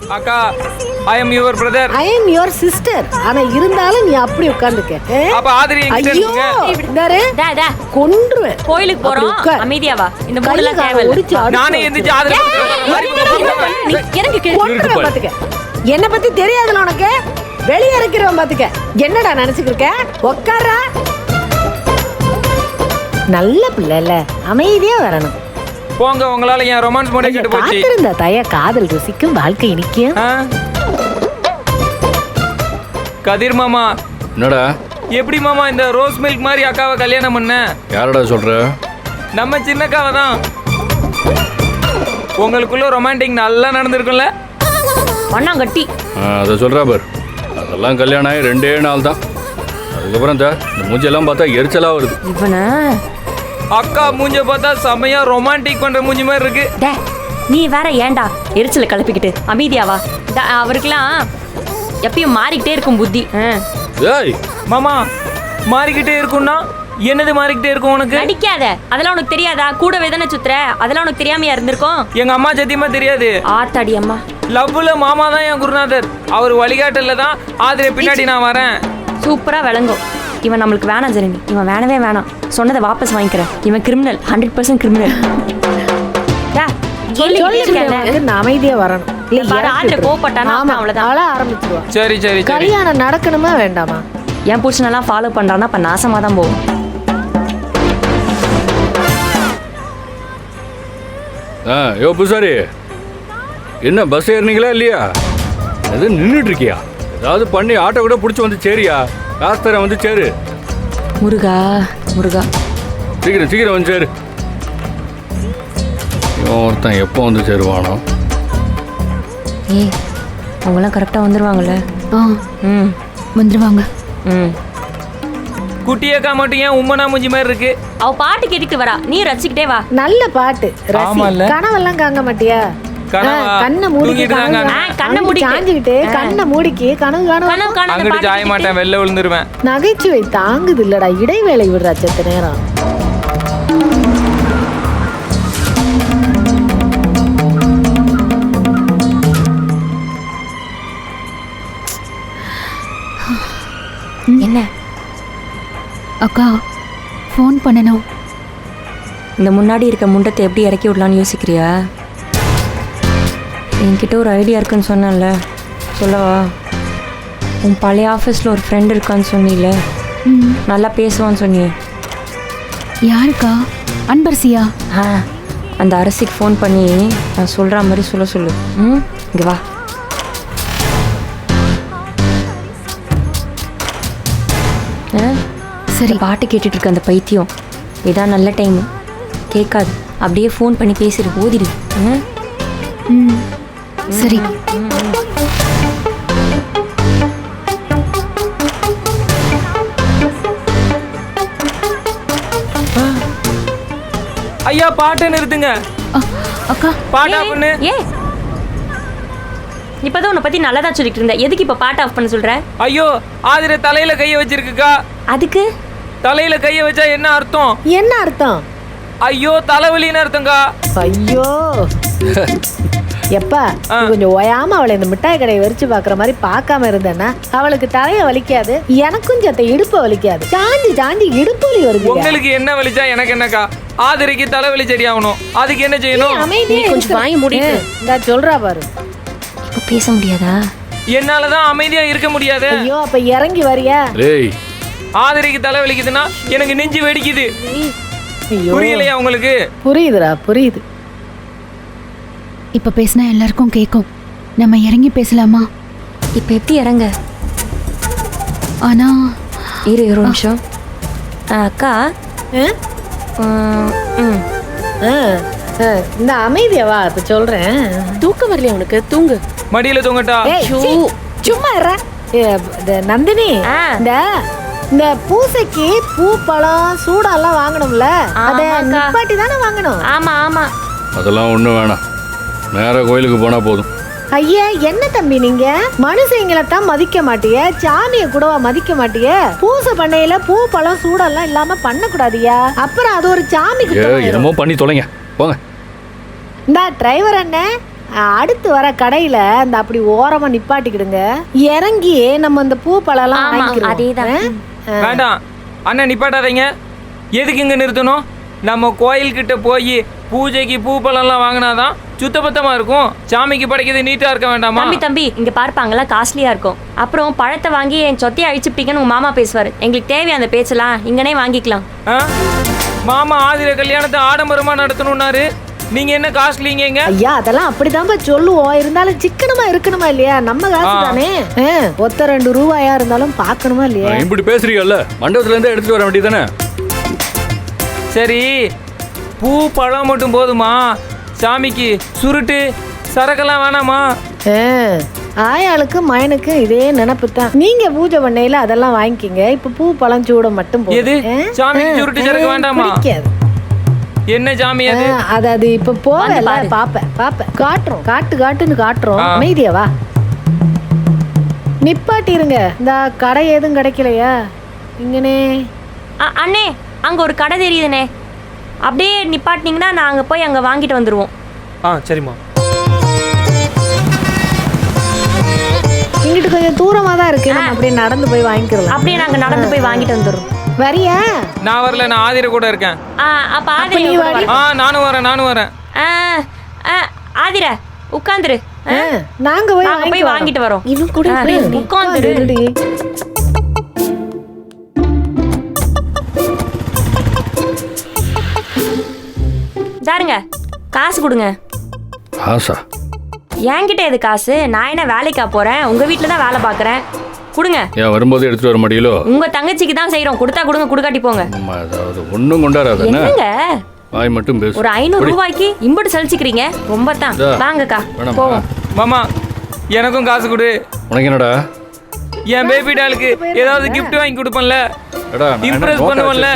அக்கா, I am your brother. I am your sister. ஆனா இருந்தாலும் நீ அப்படி உட்கார்ந்துக்க. அப்ப ஆதிரி என்கிட்ட ஐயோ இருக்குங்க. இந்தாரு கொன்றுவேன். கோயிலுக்கு போறோம், அமைதியா வா. இந்த மூணுலாம் தேவையில்ல. நானே எந்திரிச்சு ஆதிரி எனக்கு கொன்றுவேன் பாத்துக்க. என்ன பத்தி தெரியாதுல உனக்கு? வெளிய இறக்கிறவன் பாத்துக்க. என்னடா நினைச்சுக்கிட்டு இருக்க? உட்காரா. நல்ல பிள்ளைல அமைதியா வரணும். போங்க, உங்களால என் ரொமான்ஸ் மோடே கெட்டு போச்சு. காத்திருந்த தய காதல் ருசிக்கும் வாழ்க்கை இனிக்கும். கதிர் மாமா, என்னடா எப்படி மாமா இந்த ரோஸ் மில்க் மாதிரி அக்காவை கல்யாணம் பண்ண? யாரடா சொல்ற? நம்ம சின்னக்காவை தான். உங்களுக்குள்ள ரொமான்டிக் நல்லா நடந்திருக்கும்ல? ஒண்ணாங்கட்டி அதை சொல்றா பார். அதெல்லாம் கல்யாணம் ஆகி 2 நாள் தான். அதுக்கப்புறம் இந்த மூஞ்செல்லாம் பார்த்தா எரிச்சலா வருது. இவனை அக்கா மூஞ்ச பார்த்தா செமையா ரொமான்டிக் பண்ற மூஞ்சி மாதிரி இருக்கு. டே, நீ வேற ஏன்டா எரிச்சல கிளப்பிக்கிட்டு? அமைதியாவா. அவருக்கெல்லாம் எப்பயும் மாறிக்கிட்டே இருக்கும் புத்தி. ஏய் மாமா, மாறிக்கிட்டே இருக்கும்னா என்னது மாறிக்கிட்டே இருக்கும் உனக்கு? நடிக்காத. அதெல்லாம் உனக்கு தெரியாதா? கூடவே தானே சுத்துற. அதெல்லாம் உனக்கு தெரியாமையா இருந்திருக்கும். எங்க அம்மா சத்தியமா தெரியாது. ஆத்தாடி அம்மா. லவ்ல மாமா தான் என் குருநாதர். அவர் வழிகாட்டல தான் ஆதிரை பின்னாடி நான் வரேன். சூப்பரா விளங்கும். இவன் நம்மளுக்கு வேணாம் ஜெரிமி. இவன் வேணவே வேணாம். சொன்னதை வாபஸ் வாங்கிக்கிறேன். இவன் கிரிமினல், 100% கிரிமினல். அமைதியா வரணும். சரி சரி, கல்யாணம் நடக்கணுமா வேண்டாமா? என் புருஷனெல்லாம் ஃபாலோ பண்றான்னா அப்ப நாசமா தான் போகும். யோ பூசாரி, என்ன பஸ் ஏறினீங்களா இல்லையா? எது நின்றுட்டு இருக்கியா? ஏதாவது பண்ணி ஆட்டோ கூட பிடிச்சி வந்து சேரியா? காசு தரேன், வந்து சேரு. முருகா முருகா, சீக்கிரம் சீக்கிரம் வந்து சேரு. ஒருத்தன் எப்போ வந்து சேருவானோ? ஏய், அவங்களாம் கரெக்டாக வந்துடுவாங்கல்ல? ம் வந்துடுவாங்க. ம். குட்டியக்கா மட்டும் ஏன் உம்மனா மூஞ்சி மாதிரி இருக்கு? அவ பாட்டு கேட்டுட்டு வரா, நீ ரசிக்கிட்டே வா. நல்ல பாட்டு. கனவெல்லாம் காங்க மாட்டியா? கண்ணை மூடிக்கிட்டு கண்ணை மூடிக்கி கனவு காணும். அங்கிட்டு ஜாய மாட்டேன், வெளில விழுந்துருவேன். நகைச்சுவை தாங்குது இல்லடா, இடைவேளை விடுறா செத்த நேரம். என்ன அக்கா, ஃபோன் பண்ணணும். இந்த முன்னாடி இருக்க முண்டத்தை எப்படி இறக்கி விடலான்னு யோசிக்கிறியா? என்கிட்ட ஒரு ஐடியா இருக்குன்னு சொன்னேன்ல, சொல்லவா? உன் பழைய ஆஃபீஸில் ஒரு ஃப்ரெண்ட் இருக்கான்னு சொன்னீல, நல்லா பேசுவான்னு சொன்னியே. யாருக்கா? அன்பரசியா? அந்த அரசிக்கு ஃபோன் பண்ணி நான் சொல்கிற மாதிரி சொல்லு. ம், இங்கே வா. சரி. பாட்டு கேட்டுட்டு இருக்க அந்த பைத்தியம், இதான் நல்ல டைமு. கேட்காது, அப்படியே ஃபோன் பண்ணி பேசிடு, ஓதிடு. சரி. ஐயா, பாட்டை நிறுத்துங்க. அக்கா, பாட்டா பண்ணு. இப்பதான் உன்னை பத்தி நல்லதா சொல்லிட்டு இருந்தேன். எதுக்கு இப்ப பாட்டு ஆஃப் பண்ண சொல்ற? ஐயோ, ஆதிரை தலையில கைய வச்சிருக்குக்கா. அதுக்கு தலையில கைய வச்சா என்ன அர்த்தம்? என்ன அர்த்தம்? ஐயோ, தலைவலின்னு அர்த்தம்க்கா. ஐயோ எப்பா, கொஞ்சம் ஓயாம அவளை இந்த மிட்டாய் கடையை வரிச்சு பாக்குற மாதிரி பார்க்காம இருந்தேன்னா அவளுக்கு தலைய வலிக்காது, எனக்கும் சத்த இடுப்ப வலிக்காது. சாஞ்சி சாஞ்சி இடுப்பு வலி வருது. உங்களுக்கு என்ன வலிச்சா எனக்கு என்னக்கா? ஆதிரைக்கு தலைவலி சரியாகணும், அதுக்கு என்ன செய்யணும்? அமைதியா கொஞ்சம் வாங்கி முடியும். இந்த சொல்றா பாரு. இப்ப பேச முடியாதா? என்னாலதான் அமைதியா இருக்க முடியாது. ஐயோ, அப்ப இறங்கி வரியா? ஆதிரைக்கு தலை வலிக்குதுன்னா எனக்கு நெஞ்சு வெடிக்குது. புரியலையா உங்களுக்கு? புரியுதுடா, புரியுது. இப்ப பேசினா எல்லாருக்கும் கேட்கும். நம்ம இறங்கி பேசலாமா? இப்ப எப்படி இறங்க? ஆனா இரு ஒரு நிமிஷம். அக்கா, இந்த அமைதியாவா இப்ப சொல்றேன். தூக்கம் வரலையா உனக்கு? தூங்கு. மடியில தூங்கட்டா? சும்மா நந்தினி, இந்த பூசைக்கு பூ பழம் சூடெல்லாம் வாங்கணும்ல, அத நிப்பாட்டி தானே வாங்கணும். ஆமா ஆமா. அதெல்லாம் ஒண்ணும் வேணாம், நேரா கோயிலுக்கு போனா போதும். ஐயா, என்ன தம்பி நீங்க மனுஷங்களை தான் மதிக்க மாட்டிய, சாமியை கூடவா மதிக்க மாட்டிய? பூசை பண்ணையில பூ பழம் சூடெல்லாம் இல்லாம பண்ண கூடாதியா? அப்புறம் அது ஒரு சாமி என்னமோ பண்ணி தொலைங்க, போங்க. இந்த டிரைவர் அண்ணன், அடுத்து வர கடையில அந்த அப்படி ஓரமா நிப்பாட்டிக்கிடுங்க. இறங்கி நம்ம இந்த பூ பழம்லாம் ஆமா, வாங்கிக்கிறோம். அதேதான். வேண்டாம் அண்ணன் நிப்பாட்டாதீங்க. எதுக்கு இங்க நிறுத்தணும்? நம்ம கோயில்கிட்ட போய் பூஜைக்கு பூ பழம்லாம் வாங்கினாதான் சுத்தபத்தமா இருக்கும். சாமிக்கு படைக்கிறது நீட்டா இருக்க வேண்டாமா? தம்பி இங்க பார்ப்பாங்கலாம் காஸ்ட்லியா இருக்கும். அப்புறம் பழத்தை வாங்கி என் சொத்தையை அழிச்சுப்பிட்டீங்கன்னு உங்க மாமா பேசுவாரு. எங்களுக்கு தேவையான அந்த பேச்செல்லாம் இங்கனே வாங்கிக்கலாம். ஆ? மாமா ஆதிர கல்யாணத்தை ஆடம்பரமா நடத்தணும்னாரு. நீங்க என்ன காஸ்ட்லிங்க? ஐயா அதெல்லாம் அப்படிதான்ப்பா சொல்லுவோம். இருந்தாலும் சிக்கனமா இருக்கணுமா இல்லையா? நம்ம காசு தானே. ஒத்த 2 ரூபாயா இருந்தாலும் பார்க்கணுமா இல்லையா? இப்படி பேசுறீங்கல்ல, மண்டபத்துல இருந்து எடுத்துட்டு வர வேண்டியதானே? சரி பூ பழம் மட்டும் போதுமா? சாமிக்கு சுருட்டு சரக்கெல்லாம் வேணாமா? ஆயாளுக்கு மயனுக்கு இதே நினப்பு தான். நீங்க பூஜை பண்ணையில அதெல்லாம் வாங்கிக்கிங்க. இப்ப பூ பழம் சூட மட்டும் போதும். எது? சாமிக்கு சுருட்டு சரக்கு வேண்டாமா? பிடிக்காது. என்ன சாமி அது? அது இப்ப போவல பாப்ப காட்டுறோம். காட்டுன்னு காட்டுறோம். அமைதியா வா. நிப்பாட்டிருங்க. இந்த கடை எதுவும் கிடைக்கலையா இங்கனே? அண்ணே அங்க ஒரு கடை தெரியுதுண்ணே. அப்படியே நிப்பாட்டினீங்கன்னா நாங்க போய் அங்க வாங்கிட்டு வந்துருவோம். சரிம்மா. இங்கிட்டு கொஞ்சம் தூரமா தான் இருக்கு. நம்ம அப்படியே நடந்து போய் வாங்கிக்கலாம். அப்படியே நாங்க நடந்து போய் வாங்கிட்டு வந்துடுறோம். வரியா? நான் வரல, நான் ஆதிர கூட இருக்கேன். அப்ப ஆதிர நானும் வரேன். ஆதிர உட்காந்துரு. நாங்க போய் வாங்கிட்டு வரோம். இவன் கூட உட்காந்துரு. தாருங்க காசு கொடுங்க. காசா? என்கிட்ட எது காசு? நான் என்ன வேலைக்கா போறேன்? உங்க வீட்டுல தான் வேலை பாக்குறேன். கொடுங்க. ஏன் வரும்போது எடுத்துட்டு வர மாட்டீங்களோ? உங்க தங்கச்சிக்கு தான் செய்யறோம். கொடுத்தா கொடுங்க, கொடுக்காட்டி போங்க. அதாவது ஒன்றும் கொண்டாடாத. என்னங்க வாய் மட்டும் பேசு. ஒரு 500 ரூபாய்க்கு இம்புட்டு சலிச்சுக்கிறீங்க. ரொம்ப தான். வாங்கக்கா போவோம். மாமா எனக்கும் காசு கொடு. உனக்கு என்னடா? என் பேபி டாலுக்கு ஏதாவது கிஃப்ட் வாங்கி கொடுப்பேன்ல, இம்ப்ரெஸ் பண்ணுவேன்ல.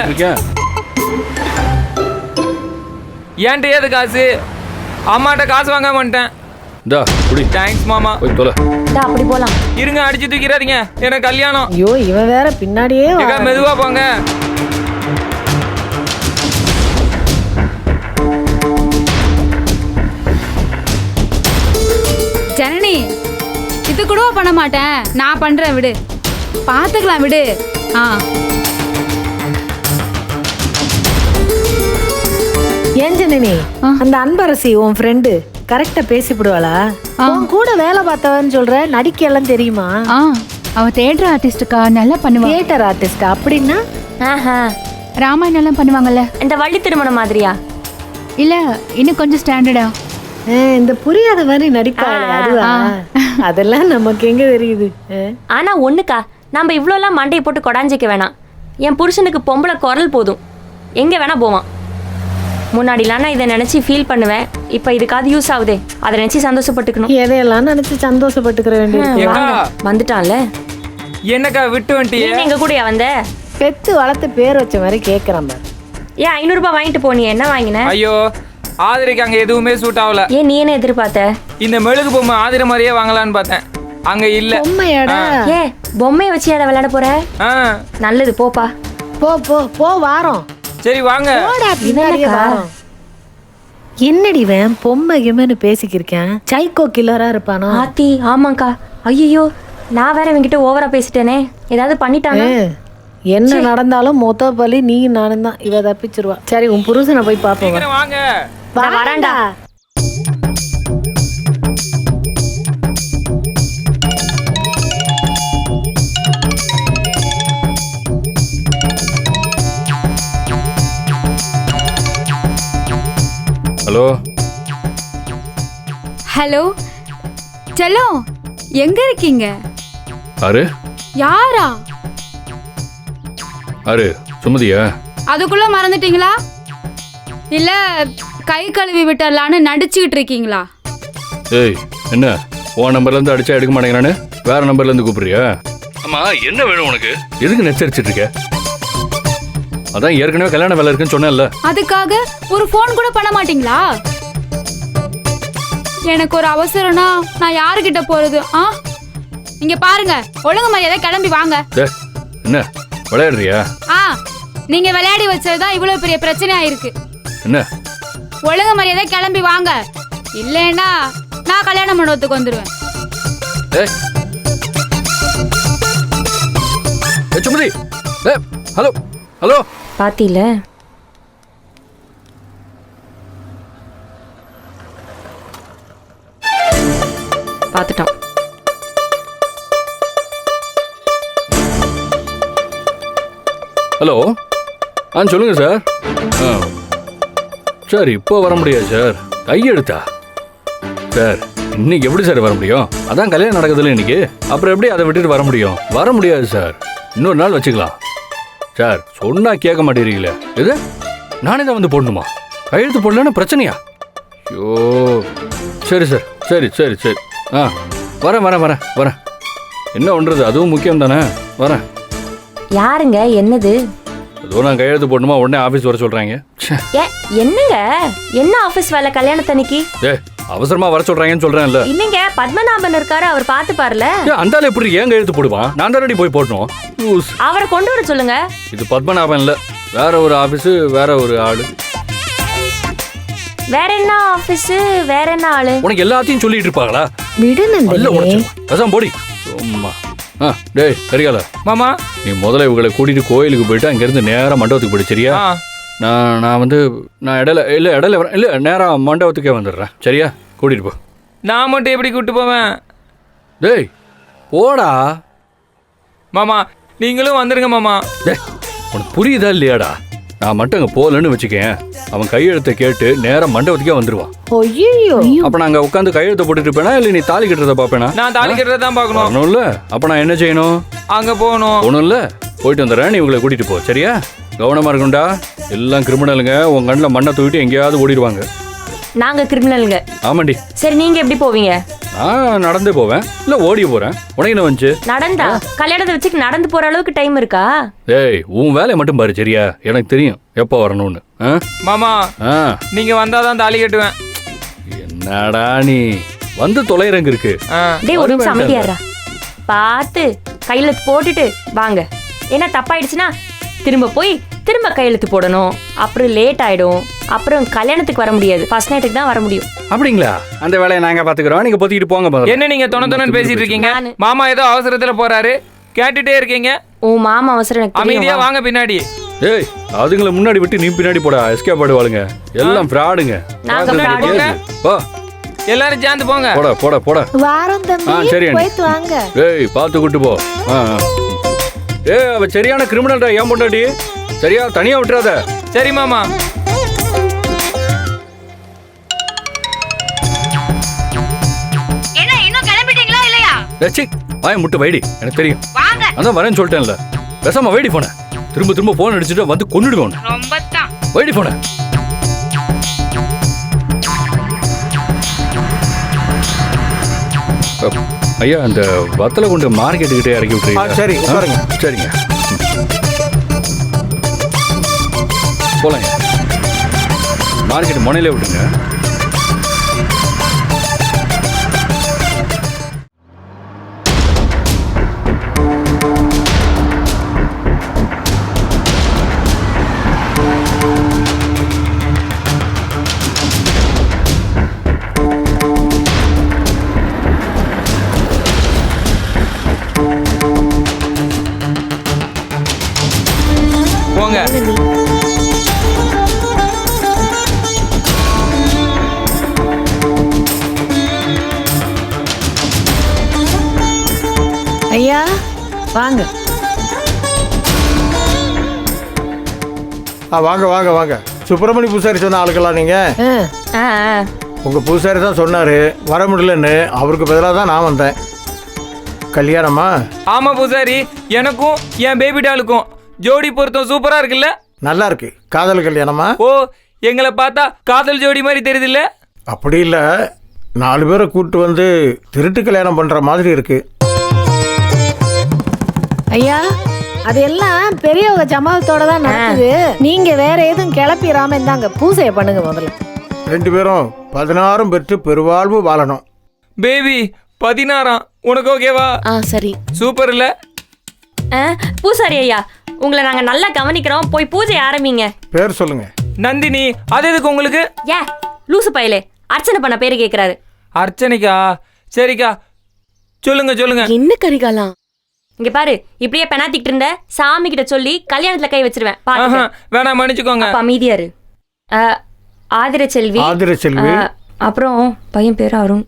ஏன்ட்டு ஏது காசு? அம்மாட்ட காசு வாங்க மாட்டேன். தேங்க்ஸ் மாமா. அப்படி போலாம். இருங்க, அடிச்சு தூக்கிறாதீங்க, எனக்கு கல்யாணம். ஐயோ இவன் வேற பின்னாடியே. மெதுவா போங்க. ஜனனி இது கூட பண்ண மாட்டேன். நான் பண்றேன், விடு. பாத்துக்கலாம், விடு. ஏன் ஜனனி, அந்த அன்பரசி உன் ஃப்ரெண்டு கரெக்டா பேசிவிடுவாளா? உன் கூட வேலை பார்த்தவன்னு சொல்ற, நடிக்க எல்லாம் தெரியுமா? அவ தியேட்டர் ஆர்டிஸ்டுக்கா, நல்லா பண்ணுவா. தியேட்டர் ஆர்டிஸ்டா? அப்படின்னா ராமாயணம் எல்லாம் பண்ணுவாங்கல்ல, இந்த வள்ளி திருமணம் மாதிரியா? இல்ல இன்னும் கொஞ்சம் ஸ்டாண்டர்டா. இந்த புரியாத மாதிரி நடிப்பாளே அதுவா? அதெல்லாம் நமக்கு எங்க தெரியுது. ஆனா ஒண்ணுக்கா, நம்ம இவ்வளோ எல்லாம் மண்டையை போட்டு கொடாஞ்சிக்க வேணாம். என் புருஷனுக்கு பொம்பளை குரல் போதும், எங்க வேணா போவான். முன்னாடிலாம் நான் இதை நினைச்சு ஃபீல் பண்ணுவேன். இப்போ இதுக்காவது யூஸ் ஆகுதே, அதை நினைச்சு சந்தோஷப்பட்டுக்கணும். எதையெல்லாம் நினைச்சு சந்தோஷப்பட்டுக்கிற வேண்டியது. வந்துட்டான்ல. என்னக்கா விட்டு வந்துட்டியே? எங்க கூடயா வந்த? பெத்து வளர்த்து பேர் வச்ச மாதிரி கேட்கறான் பாரு. ஏன் 500 ரூபாய் வாங்கிட்டு போனியே, என்ன வாங்கின? ஐயோ ஆதிரைக்கு அங்க எதுவுமே சூட் ஆகல. ஏன் நீ என்ன எதிர்பார்த்த? இந்த மெழுகு பொம்மை ஆதிரை மாதிரியே வாங்கலான்னு பார்த்தேன், அங்க இல்ல. பொம்மையாடா? ஏ பொம்மையை வச்சு அதை விளையாட போற? நல்லது, போப்பா. போ போ போ, வாரோம். சரி வாங்க. என்னடி வேன் பொம்மை கிம்மன்னு பேசிக்கிருக்கேன். சைக்கோ கில்லரா இருப்பானோ? ஆத்தி ஆமாக்கா. ஐயோ நான் வேற இவங்கிட்ட ஓவரா பேசிட்டேனே, ஏதாவது பண்ணிட்டானே. என்ன நடந்தாலும் மொத்த பலி நீ நானும் தான். இவ தப்பிச்சிருவா. சரி உன் புருஷனை போய் பாப்போம். வாங்க. வரேன்டா. ஹலோ ஹலோ செல்லம், எங்க இருக்கீங்க? யாரா? சுமதியா? அதுக்குள்ள மறந்துட்டீங்களா? இல்ல கை கழுவி விட்டலான்னு நடிச்சுக்கிட்டு இருக்கீங்களா? ஏய் என்ன, உன் நம்பர்ல இருந்து அடிச்சா எடுக்க மாட்டேங்கிறானு வேற நம்பர்ல இருந்து கூப்பிடுறியா? ஆமா என்ன வேணும் உனக்கு? எதுக்கு நெச்சரிச்சிட்டு இருக்க? அதான் ஏற்கனவே கல்யாண வேலை இருக்குன்னு சொன்னேன்ல. அதுக்காக ஒரு போன் கூட பண்ண மாட்டீங்களா? எனக்கு ஒரு அவசரம்னா நான் யாருக்கிட்ட போறது? இங்க பாருங்க, ஒழுங்கு மரியாதை கிளம்பி வாங்க. என்ன விளையாடுறியா? நீங்க விளையாடி வச்சதுதான் இவ்வளவு பெரிய பிரச்சனை ஆயிருக்கு. என்ன? ஒழுங்கு மரியாதை கிளம்பி வாங்க, இல்லைன்னா நான் கல்யாண மண்டபத்துக்கு வந்துடுவேன். ஏய் சுமதி, ஹலோ ஹலோ. பாத்தில பார்த்துட்டோம். ஹலோ. சொல்லுங்கள் சார். சார் இப்போ வர முடியாது சார். கையெழுத்தா சார்? இன்னைக்கு எப்படி சார் வர முடியும்? அதான் கல்யாணம் நடக்குதுல்ல இன்னைக்கு. அப்புறம் எப்படி அதை விட்டுட்டு வர முடியும்? வர முடியாது சார். இன்னொரு நாள் வச்சுக்கலாம் சார். சொன்னா கேட்க மாட்டேறீங்களே. இது நானே தான் வந்து போடணுமா? கையெழுத்து போடலன்னு பிரச்சனையா? ஐயோ சரி சார். சரி சரி சரி. வரேன் வரேன் வரேன் வரேன். என்ன பண்ணுறது, அதுவும் முக்கியம் தானே. வரேன். யாருங்க? என்னது? அதுவும் நான் கையெழுத்து போடணுமா? உடனே ஆஃபீஸ் வர சொல்கிறாங்க. ஏ என்னங்க? என்ன ஆஃபீஸ் வேலை கல்யாணத்தன்னைக்கு? அவசரமா வர சொல்றாங்கன்னு சொல்றேன்ல. இல்லைங்க, பத்மநாபன் இருக்காரு, அவர் பார்த்து பாருல. அந்த ஆள் எப்படி ஏன் கையெழுத்து போடுவான்? நான் தானடி போய் போடணும். அவரை கொண்டு வர சொல்லுங்க. இது பத்மநாபன் இல்ல, வேற ஒரு ஆபீஸ், வேற ஒரு ஆளு. வேற என்ன ஆபீஸ், வேற என்ன ஆளு? உனக்கு எல்லாத்தையும் சொல்லிட்டு இருப்பாங்களா? விடு நந்தினி. கசாம் போடி சும்மா. டேய் கரிகால மாமா, நீ முதல்ல இவங்களை கூட்டிட்டு கோயிலுக்கு போயிட்டு அங்கிருந்து நேரா மண்டபத்துக்கு போயிடு. சரியா? நான் இடையில நேரா மண்டபத்துக்கே வந்துடுறேன். சரியா? கூட்டிட்டு போ. நான் மட்டும் எப்படி கூப்பிட்டு போவேன்? டேய் போடா மாமா, நீங்களும் வந்துருங்க மாமா. டேய் உனக்கு புரியுதா இல்லையாடா? நான் மட்டும் அங்கே போகலன்னு வச்சுக்கேன், அவன் கையெழுத்தை கேட்டு நேரம் மண்டபத்துக்கே வந்துடுவான். ஐயோ, அப்போ நாங்கள் உட்காந்து கையெழுத்தை போட்டுட்டு இருப்பேனா இல்லை நீ தாலி கட்டுறதை பார்ப்பேனா? நான் தாலி கட்டுறதை தான் பார்க்கணும். வரணும்ல? அப்போ நான் என்ன செய்யணும்? அங்கே போகணும்ல. போயிட்டு வந்துடுறேன், நீ இவங்களை கூட்டிட்டு போ. சரியா? கவனமா இருக்கும்டா. எல்லாம் கிரிமினலுங்க, உன் கண்ணில் மண்ணை தூக்கிட்டு எங்கேயாவது ஓடிடுவாங்க. நாங்க கிரிமினலுங்க. ஆமாண்டி. சரி, நீங்க எப்படி போவீங்க? நான் நடந்தே போவேன், இல்லை ஓடி போறேன். உனக்கு என்ன வந்துச்சு? நடந்தா? கல்யாணத்தை வச்சுக்கு நடந்து போற அளவுக்கு டைம் இருக்கா? ஏய் உன் வேலையை மட்டும் பாரு. சரியா? எனக்கு தெரியும் எப்போ வரணும்னு. மாமா, நீங்க வந்தாதான் தாலி கட்டுவேன். என்னடா நீ வந்து தொலைறங்க இருக்கு. டேய் ஒரு நிமிஷம் அமைதியாரா. பார்த்து கையெழுத்து போட்டுட்டு வாங்க. என்ன தப்பாயிடுச்சுன்னா திரும்ப கையெழுத்து போடணும். அப்புறம் லேட் ஆயிடும். அப்புறம் கல்யாணத்துக்கு வர முடியாது, ஃபர்ஸ்ட் நைட்டுக்கு தான் வர முடியும். அப்படிங்களா? அந்த வேலையை நாங்க பாத்துக்கிறோம், நீங்க பொத்திட்டு போங்க. என்ன நீங்க தொண பேசிட்டு இருக்கீங்க? மாமா ஏதோ அவசரத்துல போறாரு, கேட்டுட்டே இருக்கீங்க. ஓ மாமா அவசரம் எனக்கு தெரியும். அமைதியா வாங்க பின்னாடி. ஏய் அதுங்களை முன்னாடி விட்டு நீ பின்னாடி போடா. எஸ்கேப் ஆடுவாளுங்க, எல்லாம் ஃப்ராடுங்க. போ எல்லாரும் சேர்ந்து போங்க. போடா போடா போடா. வாரம் தம்பி, சரி போயிட்டு வாங்க. ஏய் பார்த்து கூட்டு போ. ஏய் அவ சரியான கிரிமினல்டா, ஏன் பொண்டாட்டி. சரியா? தனியா விட்டுறாத. சரி மாமா. என்ன இன்னும் கிளம்பிட்டீங்களா இல்லையா? ஏச்சி வாய முட்டு வைடி, எனக்கு தெரியும். அதான் வரேன்னு சொல்லிட்டேன்ல. பேசாம வைடி போன. திரும்ப போன் அடிச்சுட்டு வந்து கொன்னுடுவேன். ரொம்ப தான். வைடி போன. ஐயா அந்த வத்தலை கொண்டு மார்க்கெட்டுக்கிட்டே இறக்கி விட்டுறீங்க? சரி உட்காருங்க. சரிங்க போலாங்க. மார்க்கெட் முனையிலே விட்டுங்க. போங்க. ஐயா வாங்க. வாங்க வாங்க வாங்க. சுப்பிரமணி பூசாரி சொன்ன ஆளுக்கெல்லாம் நீங்க? உங்க பூசாரி தான் சொன்னாரு வர முடியலன்னு. அவருக்கு பதிலாக தான் நான் வந்தேன். கல்யாணமா? ஆமா பூசாரி, எனக்கும் என் பேபி டாலுக்கும் ஜோடி பொருத்தம் சூப்பரா இருக்குல்ல? நல்லா இருக்கு. காதல் கல்யாணமா? ஓ, எங்களை பார்த்தா காதல் ஜோடி மாதிரி தெரியுது இல்ல? அப்படி இல்ல, 4 பேரை கூட்டு வந்து திருட்டு கல்யாணம் பண்ற மாதிரி இருக்கு. ஐயா அது எல்லாம் பெரியவங்க சமாதத்தோட தான் நடக்குது. நீங்க வேற எதுவும் கிளப்பிடாம இருந்தாங்க, பூசையை பண்ணுங்க முதல்ல. 2 பேரும் 16 பெற்று பெருவாழ்வு வாழணும். பேபி 16 உனக்கு ஓகேவா? சரி. சூப்பர் இல்ல? பூசாரி ஐயா, உங்களை நாங்க நல்லா கவனிக்கிறோம், போய் பூஜை ஆரம்பிங்க. பேர் சொல்லுங்க. நந்தினி. அது எதுக்கு உங்களுக்கு? ஏ லூசு பயலே, அர்ச்சனை பண்ண பேரு கேக்குறாரு. அர்ச்சனைக்கா? சரிக்கா, சொல்லுங்க சொல்லுங்க. என்ன கரிகாலா? இங்க பாரு, இப்படியே பெனாத்திக்கிட்டு இருந்த சாமி கிட்ட சொல்லி கல்யாணத்துல கை வச்சிருவேன். ஆஹா, வேணாம் மன்னிச்சுக்கோங்க. அப்ப அமைதியா இரு. ஆதிர செல்வி. ஆதிர செல்வி. அப்புறம் பையன் பேரு அருண்.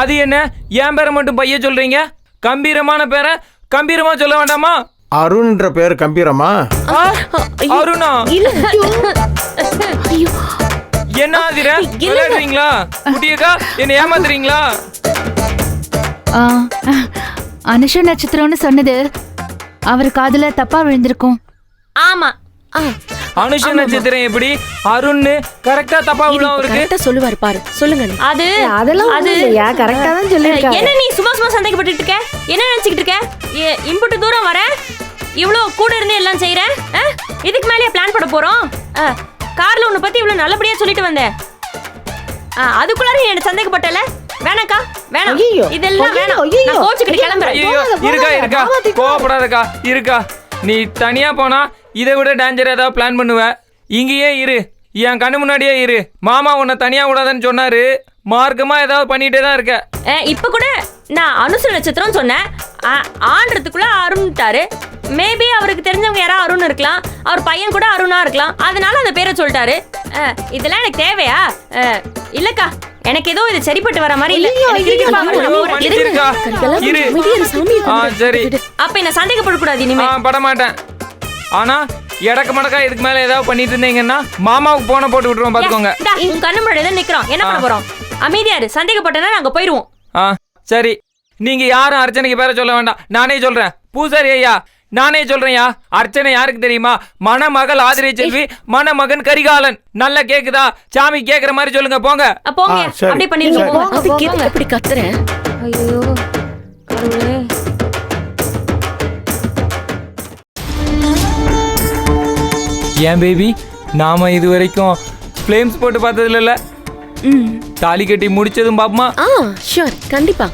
அது என்ன என் பேரை மட்டும் பையன் சொல்றீங்க? கம்பீரமான பேரை கம்பீரமா சொல்ல வேண்டாமா? அருண்ன்ற பேர் கம்பீரமா? அருணா? என்ன ஆதிர விளையாடுறீங்களா? குட்டியக்கா என்ன ஏமாத்துறீங்களா? அனுஷ நட்சத்திரம்னு சொன்னது அவர் காதுல தப்பா விழுந்திருக்கும். ஆமா, அனுஷ நட்சத்திரம் எப்படி அருண்னு கரெக்டா தப்பா விழும் அவருக்கு? கரெக்டா சொல்லுவார் பாரு. சொல்லுங்க. அது அதெல்லாம் இல்லையா, கரெக்டா தான் சொல்லிருக்காரு. என்ன நீ சும்மா சும்மா சந்தேகப்பட்டு இருக்க? என்ன நினைச்சுக்கிட்டு இருக்க? இம்புட்டு தூரம் வர, இவ்வளோ கூட இருந்து எல்லாம் செய்யறேன். இதுக்கு மேலேயே பிளான் போட போறோம். கார்ல உன்னை பத்தி இவ்வளவு நல்லபடியா சொல்லிட்டு வந்தேன். அதுக்குள்ளார நீ என்ன சந்தேகப்பட்டல? வேணாக்கா, வேணாம், இதெல்லாம் வேணாம். நான் கோச்சுக்கிட்டு கிளம்புறேன். ஐயோ, இருக்கா கோவப்படாதக்கா, இருக்கா. நீ தனியா போனா இதை விட டேஞ்சர் ஏதாவது பிளான் பண்ணுவ. இங்கேயே இரு, என் கண்ணு முன்னாடியே இரு. மாமா உன்னை தனியா விடாதன்னு சொன்னாரு. மார்க்கமா ஏதாவது பண்ணிட்டே தான் இருக்க. இப்ப கூட நான் அனுச நட்சத்திரம் சொன்னேன். ஆன்றதுக்குள்ள அருண்ட்டாரு. மேபி அவருக்கு தெரிஞ்சவங்க யாரா அருண் இருக்கலாம், அவர் பையன் கூட அருணா இருக்கலாம். அதனால அந்த பேரை சொல்லிட்டாரு. இதெல்லாம் எனக்கு தேவையா? இல்லக்கா, எனக்கு ஏதோ இது சரிப்பட்டு வர மாதிரி இல்ல. சரி, அப்ப என்ன சந்தேகப்படக்கூடாது இனிமே. பட மாட்டேன். ஆனா எடக்க மடக்கா இதுக்கு மேல ஏதாவது பண்ணிட்டு இருந்தீங்கன்னா மாமாவுக்கு போன போட்டு விட்டுருவோம். பாத்துக்கோங்க. உன் கண்ணு முன்னாடி தான் நிக்கிறோம். என்ன பண்ண போறோம்? அமைதியாரு. சந்தேகப்பட்டனா நாங்க போயிருவோம். சரி, நீங்க யாரும் அர்ச்சனைக்கு பேர சொல்ல வேண்டாம், நானே சொல்றேன். பூசாரி ஐயா, நானே சொல்றேன்யா. அர்ச்சனை யாருக்கு தெரியுமா? மணமகள் ஆதிரை செல்வி, மணமகன் கரிகாலன். நல்லா கேக்குதா? சாமி கேக்குற மாதிரி சொல்லுங்க. போங்க போங்க, அப்படியே பண்ணிருங்க. அதுக்கு எப்படி கத்துறேன்? ஐயோ கடவுளே. ஏன் பேபி, நாம இது வரைக்கும் ஃப்ளேம்ஸ் போட்டு பார்த்ததுல இல்ல. தாலி கட்டி முடிச்சதும் பாப்பமா? ஷூர், கண்டிப்பா.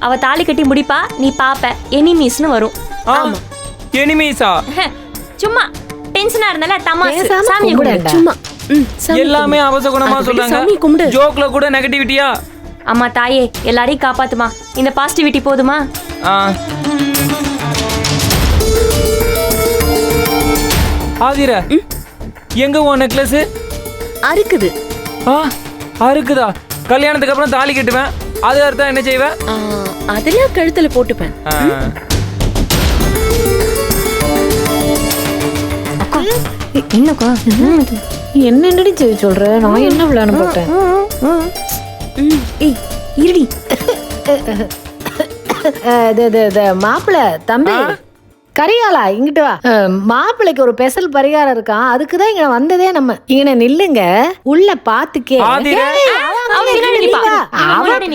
அவ தாலி கட்டி முடிப்பா, நீ பாப்ப. எனிமீஸ்னு வரும். ஆமா. எனிமீஸா? சும்மா டென்ஷனா இருந்தால தமாசு. சாமி கும்பிடு. சும்மா எல்லாமே அவசகுணமா சொல்றாங்க. ஜோக்ல கூட நெகட்டிவிட்டியா? அம்மா தாயே, எல்லாரையும் காப்பாத்துமா. இந்த பாசிட்டிவிட்டி போதுமா? ஆதிர, எங்க உன் நெக்லஸ்? அறுக்குது. அறுக்குதா? கல்யாணத்துக்கு அப்புறம் தாலி கட்டுவேன், அது அர்த்தம் என்ன செய்வேன்? அதெல்லாம் கழுத்துல போட்டுப்பேன். என்னடி செய்ய சொல்ற? நான் என்ன விளையாட போட்டேன்? இருடி. மாப்பிள்ள தம்பி கரிகாலா, இங்கிட்டு வா. மாப்பிள்ளைக்கு ஒரு ஸ்பெஷல் பரிகாரம் இருக்கான், அதுக்குதான் இங்க வந்ததே. நம்ம இங்க நில்லுங்க, உள்ள பாத்துக்கே.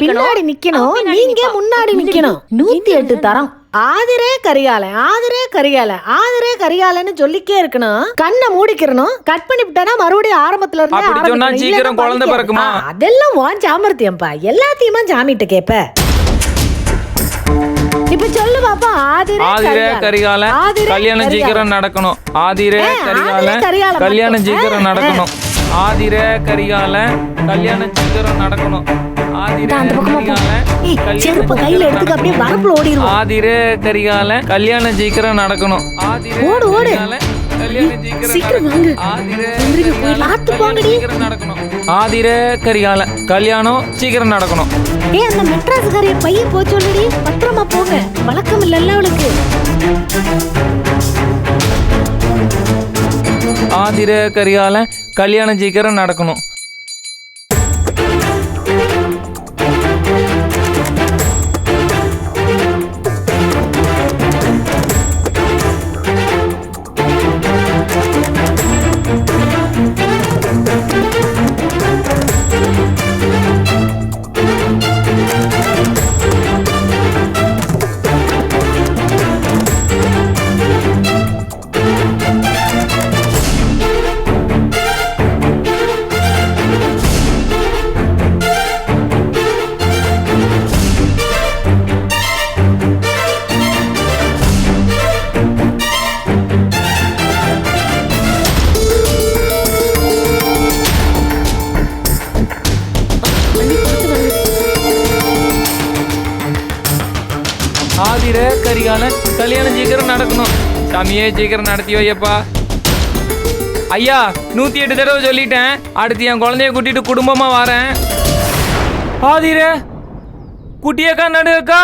பின்னாடி நிக்கணும், நீங்க முன்னாடி நிக்கணும். 108 தரம் ஆதிரே கரிகாலன், ஆதிரே கரிகாலன், ஆதிரே கரிகாலன்னு சொல்லிக்கே இருக்கணும். கண்ணை மூடிக்கிறணும். கட் பண்ணிவிட்டா மறுபடியும் ஆரம்பத்துல இருந்து அதெல்லாம் வான் சாமர்த்தியம்பா. எல்லாத்தையுமா சாமிட்ட கேப்ப. இப்ப சொல்லு பாப்பா. ஆதிரே கரிகாலன் கல்யாணம் சீக்கிரம் நடக்கணும். ஆதிரே கரிகாலன் கல்யாணம் சீக்கிரம் நடக்கணும். ஆதிரே கரிகாலன் கல்யாணம் சீக்கிரம் நடக்கணும். ஆதிரே கரிகாலன் கல்யாணம் சீக்கிரம் நடக்கணும். ஆதிரே கரிகாலன் கல்யாணம் சீக்கிரம் நடக்கணும். அந்த மெட்ராஸ்காரிய பையன் போ சொல்லுடி. பத்திரமா போங்க, வழக்கம் இல்ல அவளுக்கு. ஆதிரே கரிகாலன் கல்யாணம் சீக்கிரம் நடக்கணும். ஆதிர கரிகாலன் கல்யாணம் சீக்கிரம் நடக்கணும். சாமியே சீக்கிரம் நடத்தி வையப்பா. ஐயா 108 தடவை சொல்லிட்டேன். அடுத்து என் குழந்தைய கூட்டிட்டு குடும்பமா வரேன். ஆதிர குட்டியக்கா நடுக்கா